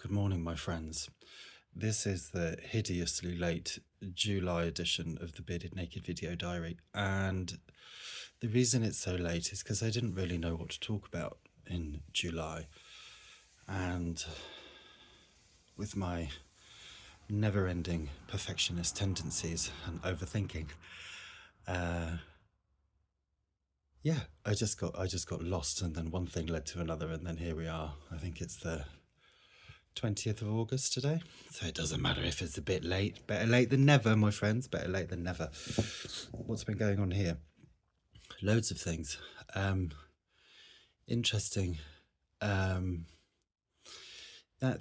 Good morning, my friends. This is the hideously late July edition of the Bearded Naked Video Diary, and the reason it's so late is because I didn't really know what to talk about in July, and with my never-ending perfectionist tendencies and overthinking, yeah, I just got lost, and then one thing led to another, and then here we are. I think it's the 20th of August today, so it doesn't matter if it's a bit late. Better late than never, my friends. Better late than never. What's been going on here? Loads of things. Interesting. That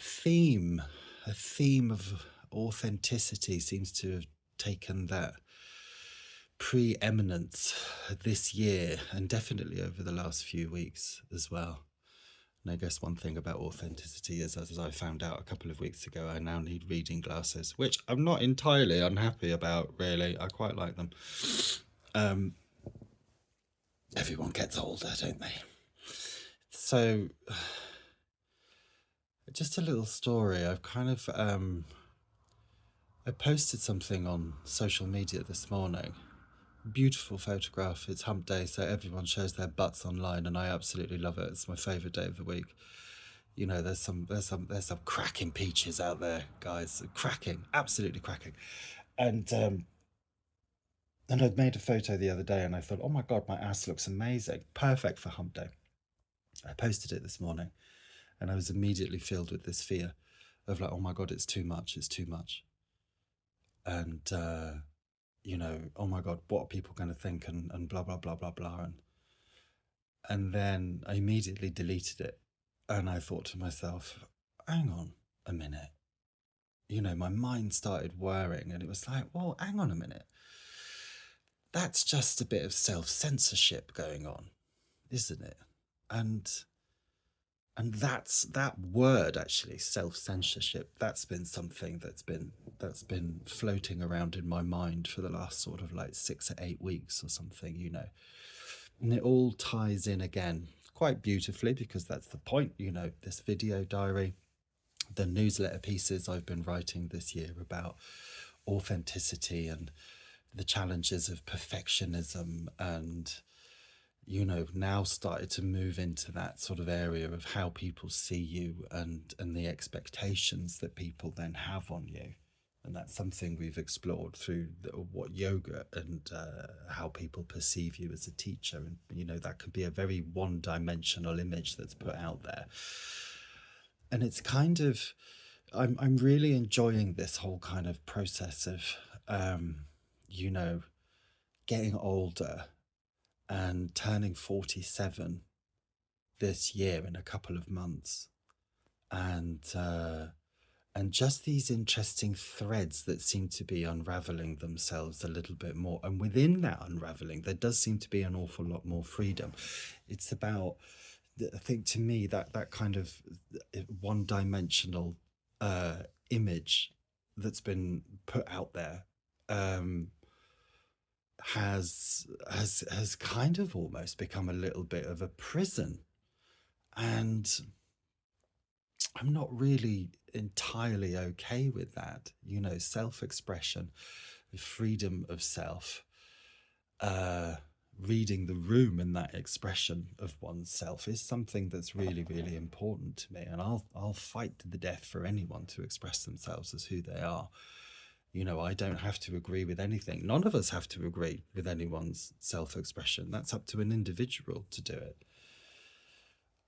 theme, a theme of authenticity, seems to have taken that preeminence this year, and definitely over the last few weeks as well. And I guess one thing about authenticity is, as I found out a couple of weeks ago, I now need reading glasses, which I'm not entirely unhappy about, really. I quite like them. Everyone gets older, don't they? So, just a little story. I've kind of, I posted something on social media this morning. Beautiful photograph. It's hump day, so everyone shows their butts online, and I absolutely love it. It's my favourite day of the week. You know, there's some cracking peaches out there, guys. Cracking, absolutely cracking. And I'd made a photo the other day, and I thought, oh my god, my ass looks amazing, perfect for hump day. I posted it this morning, and I was immediately filled with this fear of like, oh my god, it's too much, and you know, oh my god, what are people going to think, and blah blah blah blah blah, and then I immediately deleted it, and I thought to myself, hang on a minute. You know, my mind started whirring, and it was like, well, hang on a minute. That's just a bit of self-censorship going on, isn't it? And that's that word, actually, self-censorship, that's been something that's been floating around in my mind for the last sort of like 6 or 8 weeks or something, you know. And it all ties in again quite beautifully, because that's the point, you know, this video diary, the newsletter pieces I've been writing this year about authenticity and the challenges of perfectionism, and you know, now started to move into that sort of area of how people see you, and the expectations that people then have on you. And that's something we've explored through what yoga, and how people perceive you as a teacher. And you know, that could be a very one-dimensional image that's put out there, and it's kind of, I'm really enjoying this whole kind of process of you know, getting older and turning 47 this year in a couple of months, and just these interesting threads that seem to be unraveling themselves a little bit more, and within that unraveling there does seem to be an awful lot more freedom. It's about, I think, to me, that kind of one-dimensional image that's been put out there has kind of almost become a little bit of a prison, and I'm not really entirely okay with that. You know, self-expression, freedom of self, reading the room in that expression of oneself is something that's really, really important to me, and I'll fight to the death for anyone to express themselves as who they are. You know, I don't have to agree with anything. None of us have to agree with anyone's self-expression. That's up to an individual to do it.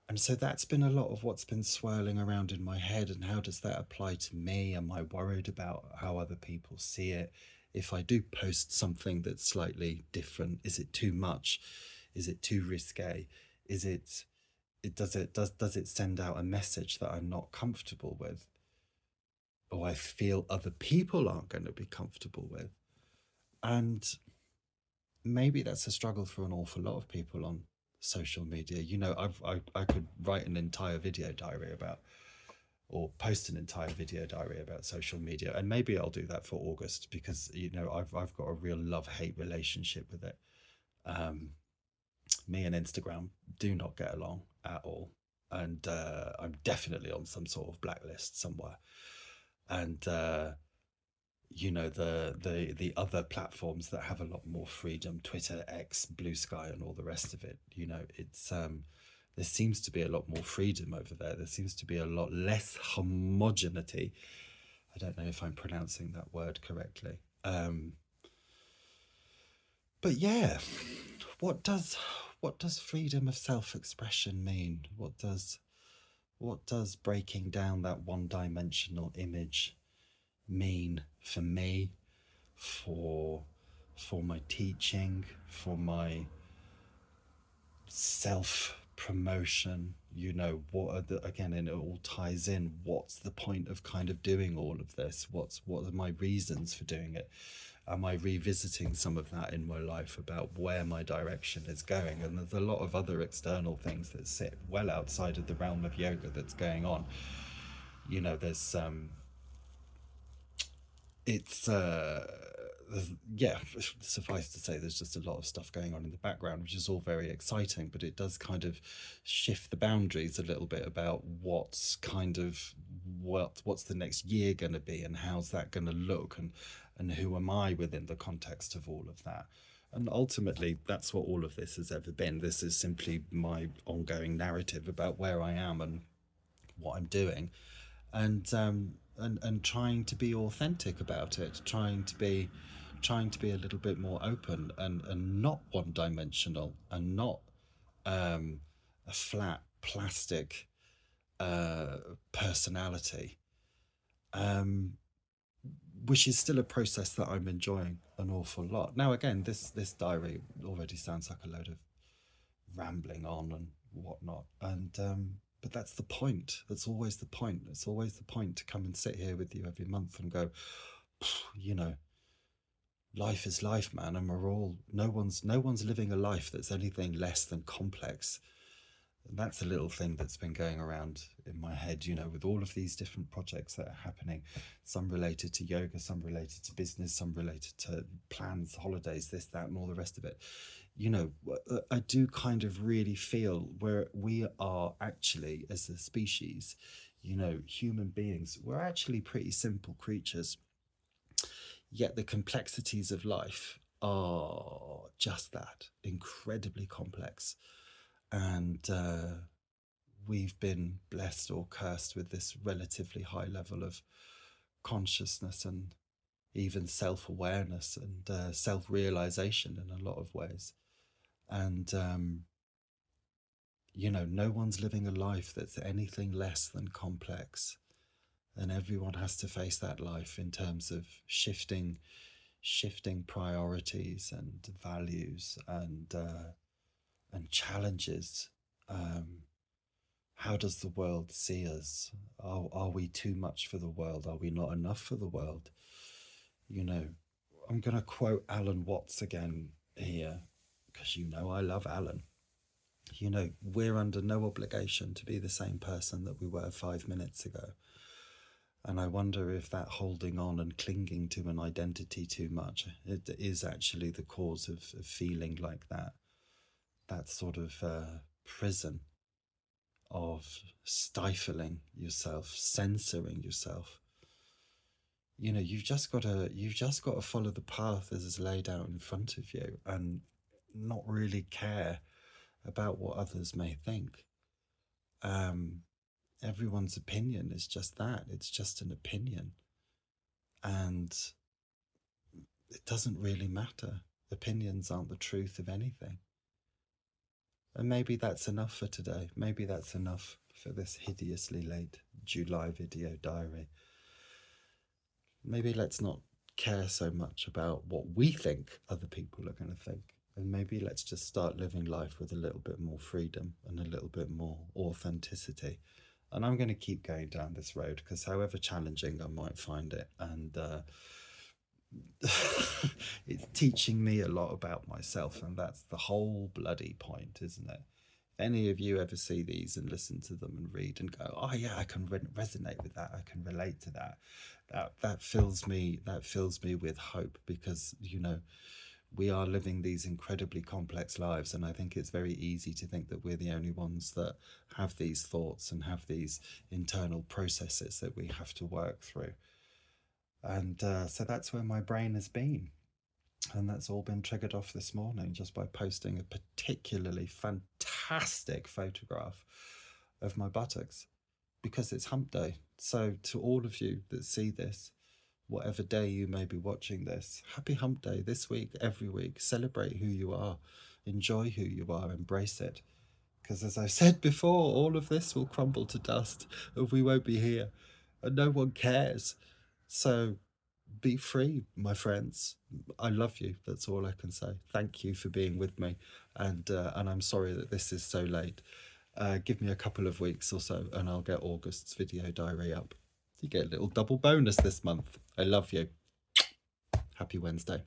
And so that's been a lot of what's been swirling around in my head. And how does that apply to me? Am I worried about how other people see it? If I do post something that's slightly different, is it too much? Is it too risque? Does it send out a message that I'm not comfortable with, or I feel other people aren't going to be comfortable with? And maybe that's a struggle for an awful lot of people on social media. You know, I could write an entire video diary about, or post an entire video diary about social media, and maybe I'll do that for August, because you know, I've got a real love-hate relationship with it. Me and Instagram do not get along at all. and I'm definitely on some sort of blacklist somewhere. And the other platforms that have a lot more freedom, Twitter, X, Blue Sky, and all the rest of it, it's there seems to be a lot more freedom over there. There seems to be a lot less homogeneity. I don't know if I'm pronouncing that word correctly. But yeah, what does what does freedom of self-expression mean? What does breaking down that one-dimensional image mean for me, for for my teaching, for my self promotion? What are the, again, and it all ties in, what's the point of kind of doing all of this? What are my reasons for doing it? Am I revisiting some of that in my life about where my direction is going? And there's a lot of other external things that sit well outside of the realm of yoga that's going on. There's it's yeah, suffice to say, there's just a lot of stuff going on in the background, which is all very exciting, but it does kind of shift the boundaries a little bit about what's the next year going to be, and how's that going to look, and who am I within the context of all of that. And ultimately, that's what all of this has ever been. This is simply my ongoing narrative about where I am and what I'm doing, and trying to be authentic about it, trying to be a little bit more open, and not one dimensional, and not a flat plastic uh, personality, um, which is still a process that I'm enjoying an awful lot. Now, again, this diary already sounds like a load of rambling on and whatnot. And but that's the point. That's always the point. It's always the point to come and sit here with you every month and go, you know, life is life, man, and we're all no one's living a life that's anything less than complex. And that's a little thing that's been going around in my head, with all of these different projects that are happening, some related to yoga, some related to business, some related to plans, holidays, this, that, and all the rest of it. I do kind of really feel where we are actually, as a species, human beings, we're actually pretty simple creatures, yet the complexities of life are just that, incredibly complex. And we've been blessed or cursed with this relatively high level of consciousness, and even self-awareness, and self-realization in a lot of ways. And no one's living a life that's anything less than complex, and everyone has to face that life in terms of shifting priorities and values, and challenges. How does the world see us? Are we too much for the world? Are we not enough for the world? I'm going to quote Alan Watts again here, because I love Alan. We're under no obligation to be the same person that we were 5 minutes ago. And I wonder if that holding on and clinging to an identity too much, it is actually the cause of feeling like that sort of prison of stifling yourself, censoring yourself. You've just got to follow the path as is laid out in front of you, and not really care about what others may think. Everyone's opinion is just that. It's just an opinion. And it doesn't really matter. Opinions aren't the truth of anything. And maybe that's enough for today. Maybe that's enough for this hideously late July video diary. Maybe let's not care so much about what we think other people are going to think. And maybe let's just start living life with a little bit more freedom and a little bit more authenticity. And I'm going to keep going down this road, because however challenging I might find it, and it's teaching me a lot about myself, and that's the whole bloody point, isn't it? If any of you ever see these and listen to them and read and go, oh yeah, I can resonate with that, I can relate to that, that fills me with hope, because we are living these incredibly complex lives, and I think it's very easy to think that we're the only ones that have these thoughts and have these internal processes that we have to work through. And so that's where my brain has been. And that's all been triggered off this morning just by posting a particularly fantastic photograph of my buttocks, because it's hump day. So, to all of you that see this, whatever day you may be watching this, happy hump day this week, every week. Celebrate who you are, enjoy who you are, embrace it. Because, as I said before, all of this will crumble to dust and we won't be here, and no one cares. So, be free, my friends. I love you. That's all I can say. Thank you for being with me, and I'm sorry that this is so late. Give me a couple of weeks or so, and I'll get August's video diary up. You get a little double bonus this month. I love you. Happy Wednesday.